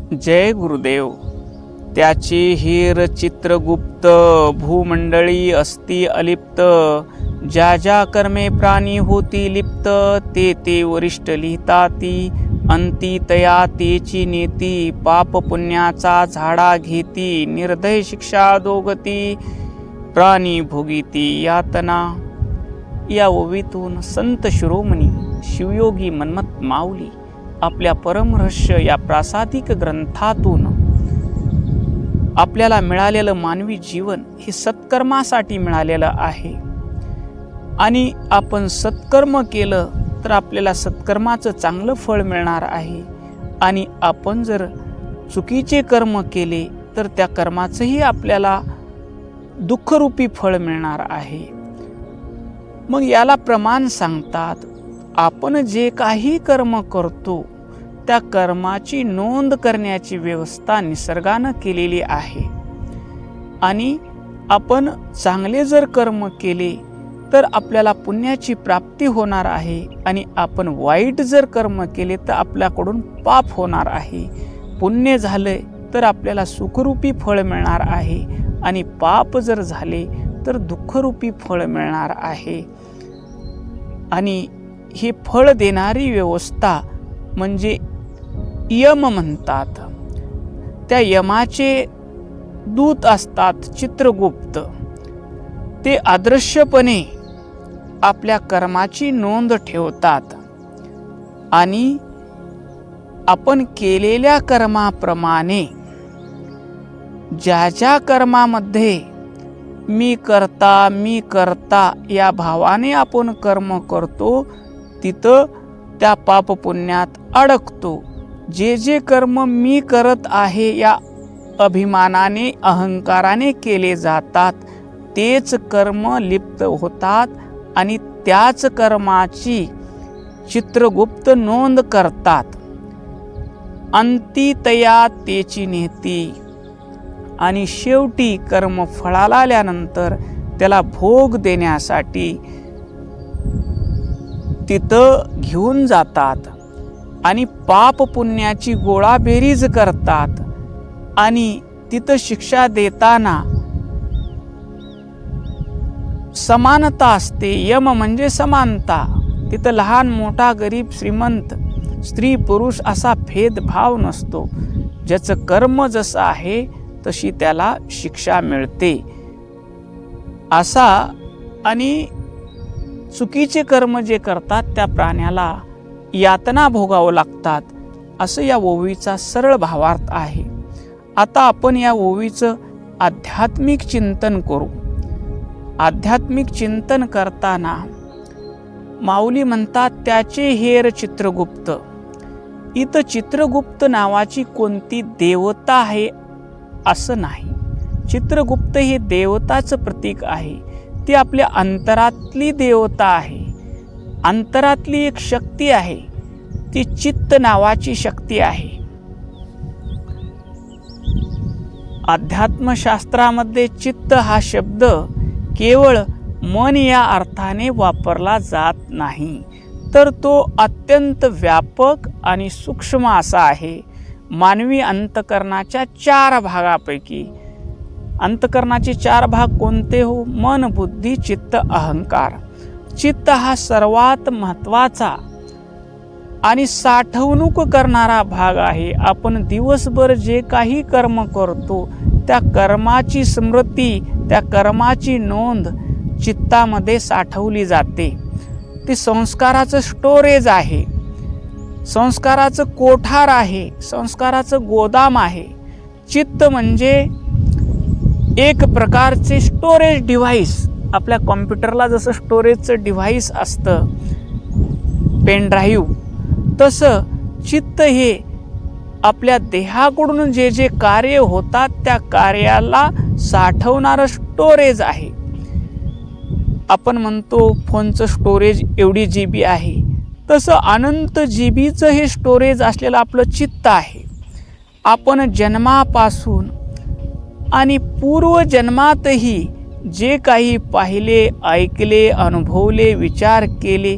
जय गुरुदेव. त्याचे हेर चित्रगुप्त, भूमंडळी असती अलिप्त. ज्या ज्या कर्मे प्राणी होती लिप्त, ते ते वरिष्ठ लिहिताती. अंती तया तेची नेती, पाप पुण्याचा झाडा घेती. निर्दय शिक्षा दोगती, प्राणी भोगीती यातना. या ओवीतून संत शिरोमणी शिवयोगी मन्मथ माऊली आपल्या परमरहस्य या प्रासादिक ग्रंथातून आपल्याला मिळालेलं मानवी जीवन हे सत्कर्मासाठी मिळालेलं आहे. आणि आपण सत्कर्म केलं तर आपल्याला सत्कर्माचं चांगलं फळ मिळणार आहे. आणि आपण जर चुकीचे कर्म केले तर त्या कर्माचंही आपल्याला दुःखरूपी फळ मिळणार आहे. मग याला प्रमाण सांगतात, आपण जे काही कर्म करतो त्या कर्माची नोंद करण्याची व्यवस्था निसर्गानं केलेली आहे. आणि आपण चांगले जर कर्म केले तर आपल्याला पुण्याची प्राप्ती होणार आहे. आणि आपण वाईट जर कर्म केले तर आपल्याकडून पाप होणार आहे. पुण्य झाले तर आपल्याला सुखरूपी फळ मिळणार आहे. आणि पाप जर झाले तर दुःखरूपी फळ मिळणार आहे. आणि हे फळ देणारी व्यवस्था म्हणजे यम म्हणतात. त्या यमाचे दूत असतात चित्रगुप्त. ते अदृश्यपणे आपल्या कर्माची नोंद ठेवतात. आणि आपण केलेल्या कर्माप्रमाणे ज्या ज्या कर्मामध्ये मी करता या भावाने आपण कर्म करतो तिथं त्या पाप पुण्यात अडकतो. जे जे कर्म मी करत आहे या अभिमानाने अहंकाराने केले जातात तेच कर्म लिप्त होतात. आणि त्याच कर्माची चित्रगुप्त नोंद करतात. अंती तया तेची नेती. आणि शेवटी कर्म फळाला आल्यानंतर त्याला भोग देण्यासाठी तिथं घेऊन जातात. आणि पाप पुण्याची गोळाबेरीज करतात. आणि तिथं शिक्षा देताना समानता असते. यम म्हणजे समानता. तिथं लहान मोठा गरीब श्रीमंत स्त्री पुरुष असा भेदभाव नसतो. ज्याचं कर्म जसं आहे तशी त्याला शिक्षा मिळते असा. आणि चुकीचे कर्म जे करतात त्या प्राण्याला यातना भोगावं लागतात असं या ओवीचा सरळ भावार्थ आहे. आता आपण या ओवीचं आध्यात्मिक चिंतन करू. आध्यात्मिक चिंतन करताना माऊली म्हणतात त्याचे हेर चित्रगुप्त. इथं चित्रगुप्त नावाची कोणती देवता आहे असं नाही. चित्रगुप्त हे देवताचं प्रतीक आहे. ती आपल्या अंतरातली देवता आहे. अंतरातली एक शक्ती आहे. ती चित्त नावाची शक्ती आहे. अध्यात्मशास्त्रामध्ये चित्त हा शब्द केवळ मन या अर्थाने वापरला जात नाही, तर तो अत्यंत व्यापक आणि सूक्ष्म असा आहे. मानवी अंतकरणाच्या 4 भागापैकी. अंतकरणाचे 4 भाग कोणते हो? मन, बुद्धी, चित्त, अहंकार. चित्त हा सर्वात महत्त्वाचा आणि साठवणूक करणारा भाग आहे. आपण दिवसभर जे काही कर्म करतो त्या कर्माची स्मृती, त्या कर्माची नोंद चित्तामध्ये साठवली जाते. ते संस्काराचं स्टोरेज आहे. संस्काराचं कोठार आहे. संस्काराचं गोदाम आहे. चित्त म्हणजे एक प्रकारचे स्टोरेज डिव्हाइस. आपल्या कॉम्प्युटरला जसं स्टोरेजचं डिव्हाइस असतं पेन ड्राईव्ह, तसं चित्त हे आपल्या देहाकडून जे जे कार्य होतात त्या कार्याला साठवणारं स्टोरेज आहे. आपण म्हणतो फोनचं स्टोरेज एवढी GB आहे, तसं अनंत GBचं हे स्टोरेज असलेलं आपलं चित्त आहे. आपण जन्मापासून आणि पूर्वजन्मातही जे काही पाहिले, ऐकले, अनुभवले, विचार केले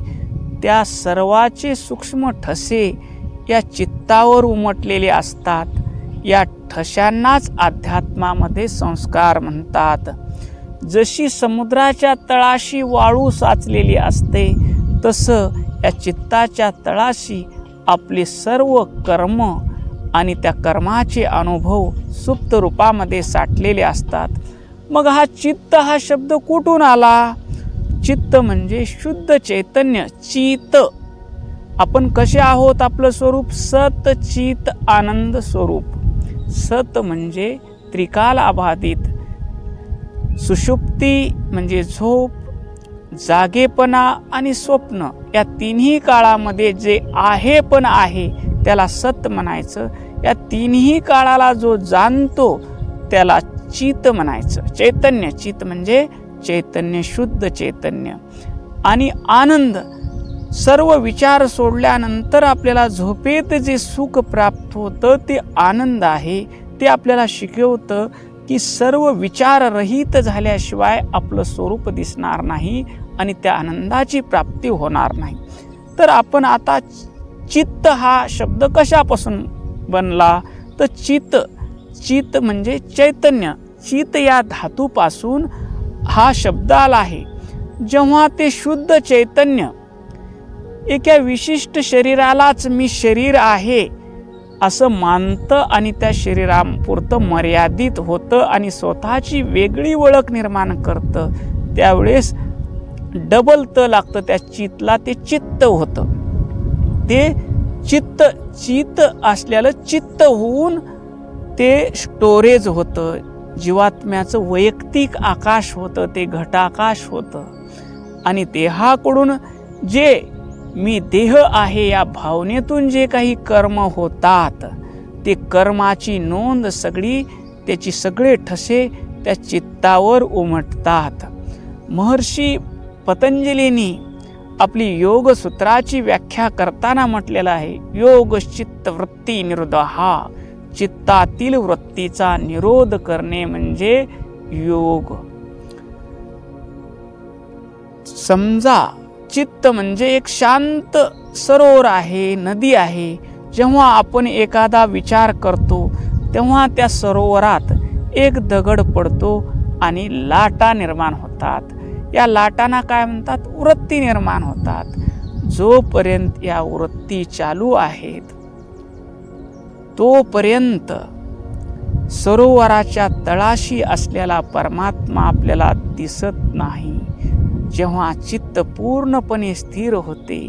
त्या सर्वाचे सूक्ष्म ठसे या चित्तावर उमटलेले असतात. या ठशांनाच अध्यात्मामध्ये संस्कार म्हणतात. जशी समुद्राच्या तळाशी वाळू साचलेली असते, तसं या चित्ताच्या तळाशी आपले सर्व कर्म आणि त्या कर्माचे अनुभव सुप्त रूपामध्ये साठलेले असतात. मग हा चित्त हा शब्द कुठून आला? चित्त म्हणजे शुद्ध चैतन्य, चित. आपण कसे आहोत? आपलं स्वरूप सत चित आनंद स्वरूप. सत म्हणजे त्रिकाल अबाधित, सुषुप्ती म्हणजे झोप, जागेपणा आणि स्वप्न या तिन्ही काळामध्ये जे आहे पण आहे त्याला सत म्हणायचं. या तिन्ही काळाला जो जाणतो त्याला चित म्हणायचं. चैतन्य, चित म्हणजे चैतन्य, शुद्ध चैतन्य. आणि आनंद, सर्व विचार सोडल्यानंतर आपल्याला झोपेत जे सुख प्राप्त होतं ते आनंद आहे. ते आपल्याला शिकवतं की सर्व विचाररहित झाल्याशिवाय आपलं स्वरूप दिसणार नाही आणि त्या आनंदाची प्राप्ती होणार नाही. तर आपण आता चित्त हा शब्द कशापासून बनला? तर चित म्हणजे चैतन्य. चित या धातूपासून हा शब्द आला आहे. जेव्हा ते शुद्ध चैतन्य एका विशिष्ट शरीरालाच मी शरीर आहे असं मानतं आणि त्या शरीरापुरतं मर्यादित होतं आणि स्वतःची वेगळी ओळख निर्माण करतं, त्यावेळेस डबल त लागतं त्या चितला. ते चित्त होतं. ते चित्त असलेलं चित्त होऊन ते स्टोरेज होतं. जीवात्म्याचं वैयक्तिक आकाश होतं, ते घटाकाश होतं. आणि देहाकडून जे मी देह आहे या भावनेतून जे काही कर्म होतात ते कर्माची नोंद सगळी, त्याची सगळे ठसे त्या चित्तावर उमटतात. महर्षी पतंजलींनी आपली योगसूत्राची व्याख्या करताना म्हटलेलं आहे, योग चित्त वृत्ती निरोधहा. चित्तातील वृत्तीचा निरोध करणे म्हणजे योग. समजा चित्त म्हणजे एक शांत सरोवर आहे, नदी आहे. जेव्हा आपण एखादा विचार करतो तेव्हा त्या सरोवरात एक दगड पडतो आणि लाटा निर्माण होतात. या लाटांना काय म्हणतात? वृत्ती निर्माण होतात. जोपर्यंत या वृत्ती चालू आहेत तोपर्यंत सरोवराच्या तळाशी असलेला परमात्मा आपल्याला दिसत नाही. जेव्हा चित्त पूर्णपणे स्थिर होते,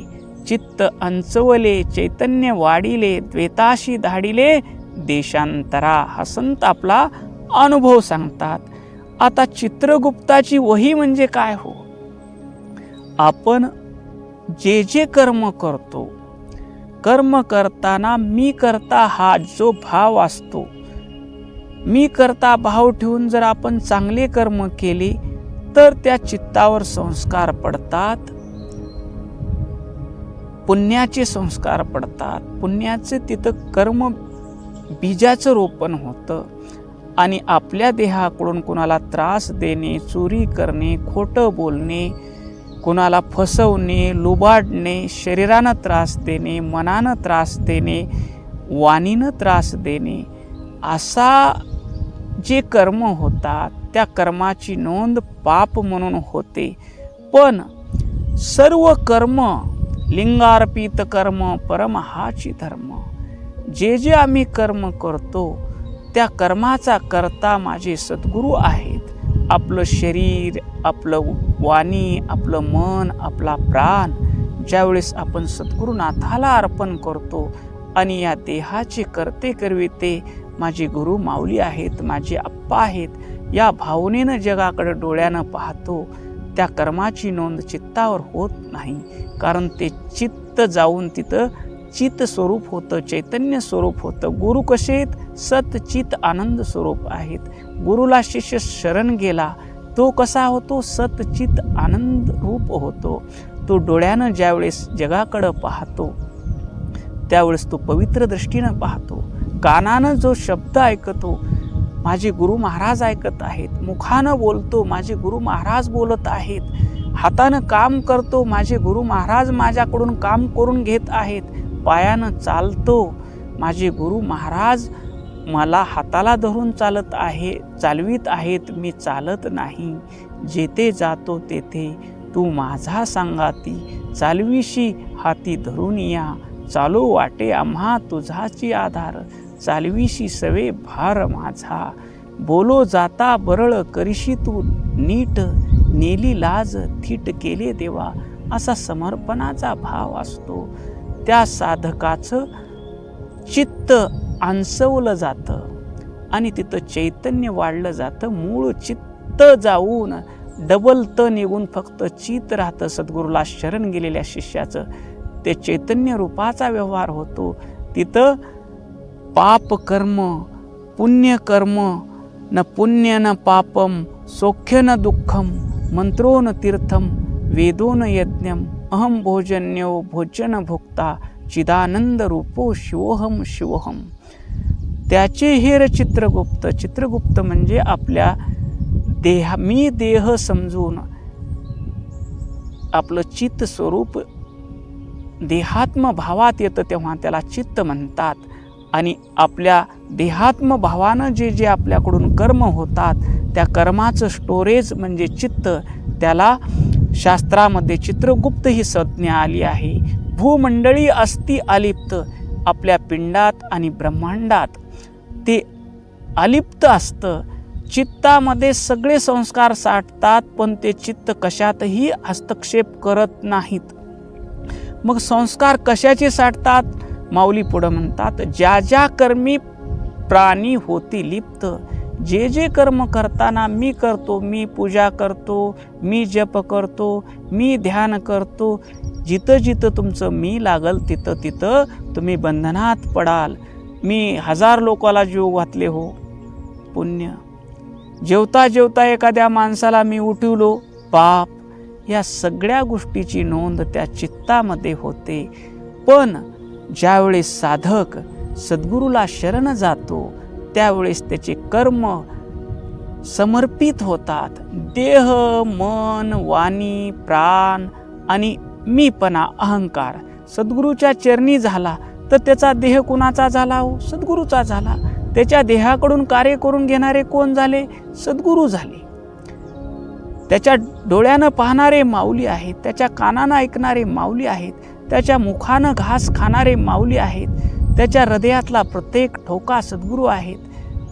चित्त अंचवले, चैतन्य वाढिले, द्वैताशी धाडिले देशांतरा, हा संत आपला अनुभव सांगतात. आता चित्रगुप्ताची वही म्हणजे काय हो? आपण जे कर्म करतो, कर्म करताना मी करता हा जो भाव असतो, मी करता भाव ठेवून जर आपण चांगले कर्म केले तर त्या चित्तावर संस्कार पडतात, पुण्याचे संस्कार पडतात. पुण्याचे तिथं कर्म बीजाचं रोपण होतं आणि आपल्या देहाकडून कुणाला त्रास देणे, चोरी करणे, खोटं बोलणे, कुणाला फसवणे, लुबाडणे, शरीरानं त्रास देणे, मनानं त्रास देणे, वाणीनं त्रास देणे, असा जे कर्म होतात त्या कर्माची नोंद पाप म्हणून होते. पण सर्व कर्म लिंगार्पित कर्म परम हाची धर्म. जे आम्ही कर्म करतो त्या कर्माचा करता माझे सद्गुरू आहेत. आपलं शरीर, आपलं वाणी, आपलं मन, आपला प्राण ज्यावेळेस आपण सद्गुरुनाथाला अर्पण करतो आणि या देहाचे करते करविते माझे गुरु माऊली आहेत, माझे आप्पा आहेत, या भावनेनं जगाकडे डोळ्यानं पाहतो, त्या कर्माची नोंद चित्तावर होत नाही. कारण ते चित्त जाऊन तिथं चित स्वरूप होतं, चैतन्य स्वरूप होतं. गुरु कसे आहेत? सत चित आनंद स्वरूप आहेत. गुरुला शिष्य शरण गेला तो कसा होतो? सत चित आनंद रूप होतो. तो डोळ्यानं ज्यावेळेस जगाकडं पाहतो त्यावेळेस तो पवित्र दृष्टीनं पाहतो. कानानं जो शब्द ऐकतो, माझे गुरु महाराज ऐकत आहेत. मुखानं बोलतो, माझे गुरु महाराज बोलत आहेत. हातानं काम करतो, माझे गुरु महाराज माझ्याकडून काम करून घेत आहेत. पायानं चालतो, माझे गुरु महाराज मला हाताला धरून चालवीत आहेत, मी चालत नाही. जेथे जातो तेथे तू माझा सांगाती, चालवीशी हाती धरून या. चालो वाटे आम्हा तुझाची आधार, चालवीशी सवे भार माझा. बोलो जाता बरळ करीशी तू नीट, नेली लाज थीट केले देवा. असा समर्पणाचा भाव असतो. त्या साधकाचं चित्त आंसवलं जातं आणि तिथं चैतन्य वाढलं जातं. मूळ चित्त जाऊन डबल त निघून फक्त चित राहतं. सद्गुरूला शरण गेलेल्या शिष्याचं ते चैतन्य रूपाचा व्यवहार होतो. तिथं पाप कर्म पुण्य कर्म, न पुण्य न पापम, सौख्य न दुःखम, मंत्रो न तीर्थम, वेदो न यज्ञम, अहम भोजन्यो भोजन भोक्ता, चिदानंद रूपो शिवोहम शिवोहम. त्याचे हेर चित्रगुप्त. चित्रगुप्त म्हणजे आपल्या मी देह समजून आपलं चित्त स्वरूप देहात्म भावात येतं तेव्हा त्याला चित्त म्हणतात. आणि आपल्या देहात्म भावानं जे जे आपल्याकडून कर्म होतात त्या कर्माचं स्टोरेज म्हणजे चित्त, त्याला शास्त्रामध्ये चित्रगुप्त ही संज्ञा आली आहे. भूमंडळी अस्ति अलिप्त, आपल्या पिंडात आणि ब्रह्मांडात ते अलिप्त असतं. चित्तामध्ये सगळे संस्कार साठतात पण ते चित्त कशातही हस्तक्षेप करत नाहीत. मग संस्कार कशाचे साठतात? माऊली पुढं म्हणतात, ज्या ज्या कर्मी प्राणी होती लिप्त. जे जे कर्म करताना मी करतो, मी पूजा करतो, मी जप करतो, मी ध्यान करतो, जिथं जिथं तुमचं मी लागल तिथं तिथं तुम्ही बंधनात पडाल. मी 1000 लोकाला जीव घातले हो, पुण्य. जेवता जेवता एखाद्या माणसाला मी उठवलो, पाप. या सगळ्या गोष्टीची नोंद त्या चित्तामध्ये होते. पण ज्यावेळेस साधक सद्गुरूला शरण जातो त्यावेळेस त्याचे कर्म समर्पित होतात. देह मन वाणी प्राण आणि मीपणा अहंकार सद्गुरूच्या चरणी झाला तर त्याचा देह कुणाचा झाला हो? सद्गुरूचा झाला. त्याच्या देहाकडून कार्य करून घेणारे कोण झाले? सद्गुरू झाले. त्याच्या डोळ्यानं पाहणारे माऊली आहेत, त्याच्या कानानं ऐकणारे माऊली आहेत, त्याच्या मुखानं घास खाणारे माऊली आहेत, त्याच्या हृदयातला प्रत्येक ठोका सद्गुरू आहेत.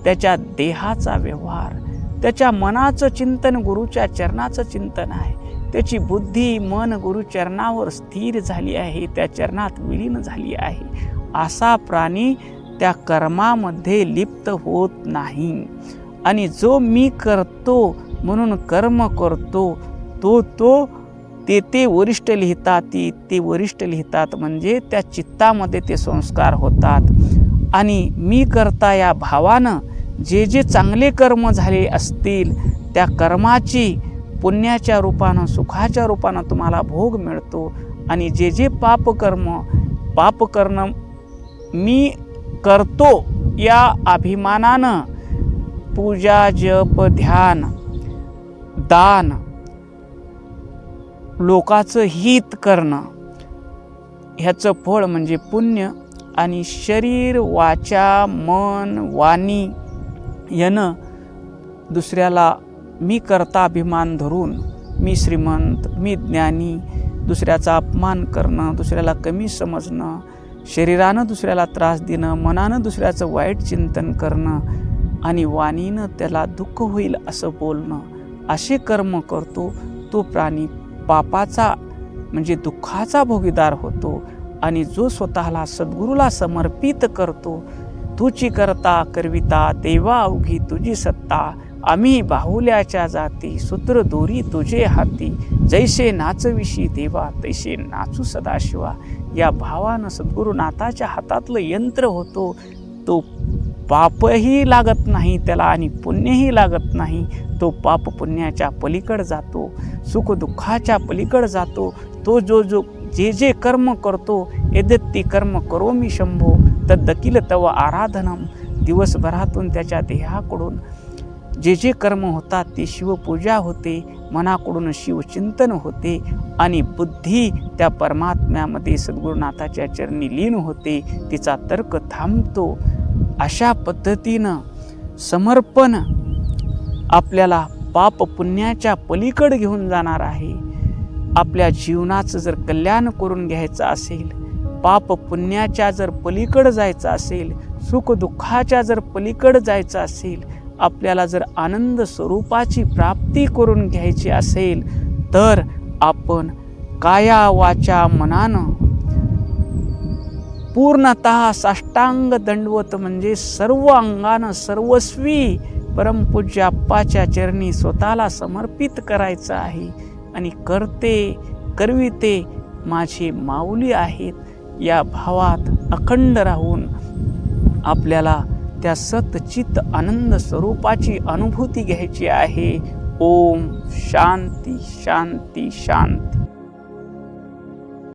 त्याच्या देहाचा व्यवहार, त्याच्या मनाचं चिंतन गुरुच्या चरणाचं चिंतन आहे. त्याची बुद्धी मन गुरुचरणावर स्थिर झाली आहे, त्या चरणात विलीन झाली आहे. असा प्राणी त्या कर्मामध्ये लिप्त होत नाही. आणि जो मी करतो म्हणून कर्म करतो तो ते वरिष्ठ लिहितात. ते वरिष्ठ लिहितात म्हणजे त्या चित्तामध्ये ते संस्कार होतात. आणि मी करता या भावानं जे जे चांगले कर्म झाले असतील त्या कर्माची पुण्याच्या रूपानं सुखाच्या रूपानं तुम्हाला भोग मिळतो. आणि जे जे पापकर्म मी करतो या अभिमानानं पूजा जप ध्यान दान लोकाचं हित करणं ह्याचं फळ म्हणजे पुण्य. आणि शरीर वाचा मन वाणी यानं दुसऱ्याला मी करता अभिमान धरून मी श्रीमंत मी ज्ञानी दुसऱ्याचा अपमान करणं, दुसऱ्याला कमी समजणं, शरीरानं दुसऱ्याला त्रास देणं, मनानं दुसऱ्याचं वाईट चिंतन करणं आणि वाणीनं त्याला दुःख होईल असं बोलणं, असे कर्म करतो तो प्राणी पापाचा म्हणजे दुःखाचा भोगीदार होतो. आणि जो स्वतःला सद्गुरूला समर्पित करतो, तुची करता करविता देवा अवघी तुझी सत्ता, आम्ही बाहुल्याच्या जाती सूत्र दोरी तुझे हाती, जैसे नाचविशी देवा तैसे नाचू सदाशिवा. या भावानं सद्गुरुनाथाच्या हातातलं यंत्र होतो. तो पापही लागत नाही त्याला आणि पुण्यही लागत नाही. तो पाप पुण्याच्या पलीकडे जातो, सुख दुःखाच्या पलीकडे जातो. तो जो जे जे कर्म करतो यद्यत्ती कर्म करोमि शंभो तद्दकिल तव आराधनम. दिवसभरातून त्याच्या देहाकडून जे जे कर्म होतात ते शिवपूजा होते, मनाकडून शिवचिंतन होते आणि बुद्धी त्या परमात्म्यामध्ये सद्गुरुनाथाच्या चरणी लीन होते. तिचा तर्क थांबतो. अशा पद्धतीनं समर्पण आपल्याला पाप पुण्याच्या पलीकडे घेऊन जाणार आहे. आपल्या जीवनाचं जर कल्याण करून घ्यायचं असेल, पाप पुण्याच्या जर पलीकडे जायचं असेल, सुख दुःखाच्या जर पलीकडे जायचं असेल, आपल्याला जर आनंद स्वरूपाची प्राप्ती करून घ्यायची असेल, तर आपण काया वाचा मनानं पूर्णतः साष्टांग दंडवत म्हणजे सर्व अंगानं सर्वस्वी परमपूज्य आप्पाच्या चरणी स्वतःला समर्पित करायचं आहे. आणि करविते माझे माऊली आहेत या भावात अखंड राहून आपल्याला त्या सतचित आनंद स्वरूपाची अनुभूती घ्यायची आहे. ओम शांती शांती शांती.